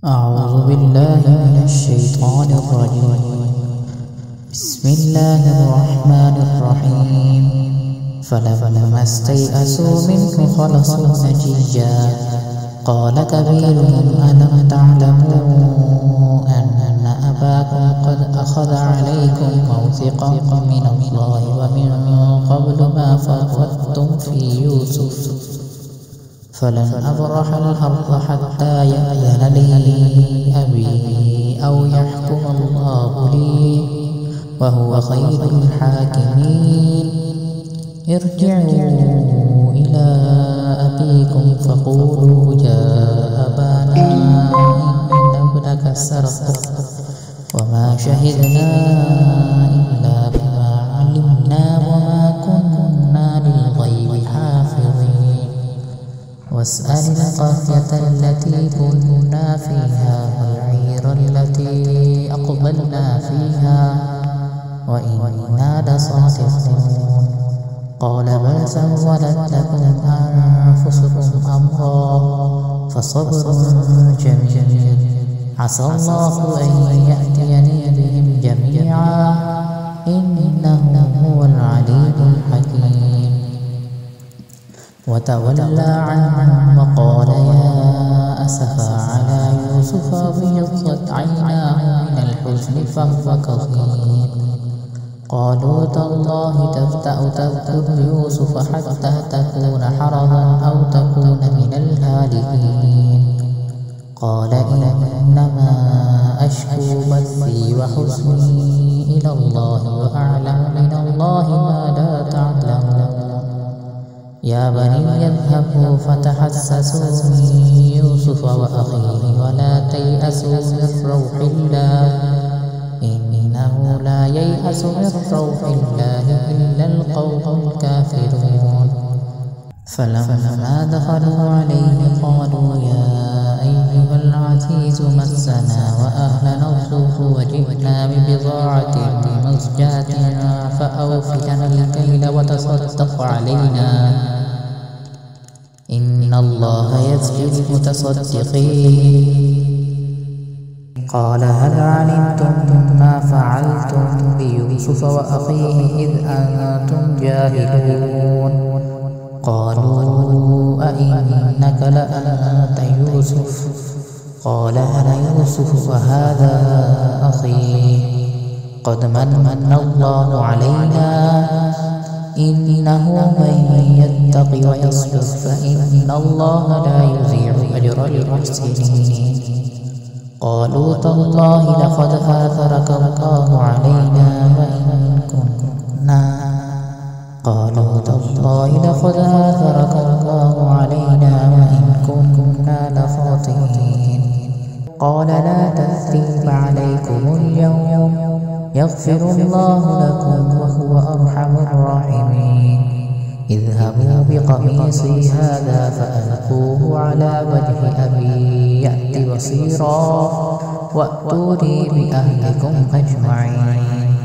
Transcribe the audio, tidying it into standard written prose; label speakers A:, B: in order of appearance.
A: أعوذ بالله من الشيطان الرجيم. بسم الله الرحمن الرحيم. فلما استيئسوا منه خلصوا نجيا قال كبيرهم ألم تعلموا أن أباكم قد أخذ عليكم موثقا من الله ومن قبل ما فرطتم في يوسف فلن أبرح الأرض حتى يأذن لي أبي أو يحكم الله لي وهو خير الحاكمين. ارجعوا إلى أبيكم فقولوا جاء أبانا إن ابنك سرق وما شهدنا إلا بما علمنا وما كنا للغيب حافظين. واسأل القرية التي كنا فيها والعير التي أقبلنا فيها وإنا لصادقون. قال بل سولت لكم أنفسكم أمرا فصبر جميل عسى الله أن يأتيني بهم جميعا إنه هو العليم الحكيم. وتولى عنهم وقال يا أسفا على يوسف وابيضت عيناه من الحزن فهو كظيم. قالوا تالله تفتأ تذكر يوسف حتى تكون حرضا أو تكون من الهالكين. قال إنما أشكو بثي وحزني إلى الله وأعلم من الله ما لا تعلمون. يا بني اذهبوا فتحسسوا من يوسف وأخيه ولا تيأسوا من روح الله إنه لا ييأس من روح الله إلا القوم الكافرون. فلما دخلوا عليه قالوا يا أيها العزيز مسنا وأهلنا الضر وجئنا ببضاعة مزجاة فأوف لنا الكيل وتصدق علينا إن الله يجزي المتصدقين. قال هل علمتم ما فعلتم بيوسف وأخيه إذ أنتم جاهلون؟ قالوا أئنك لأنت يوسف؟ قال أنا يوسف وهذا أخي قد من الله علينا إنه من يتق ويصبر فإن الله لا يضيع أجر المحسنين. قالوا تالله لقد آثرك الله علينا وإن كنا لخاطئين. قال لا تثريب عليكم اليوم يغفر الله لكم وهو أرحم الراحمين. اذهبوا بقميصي هذا فألقوه على وجه أبي يأت بصيرا وأتوني بأهلكم أجمعين.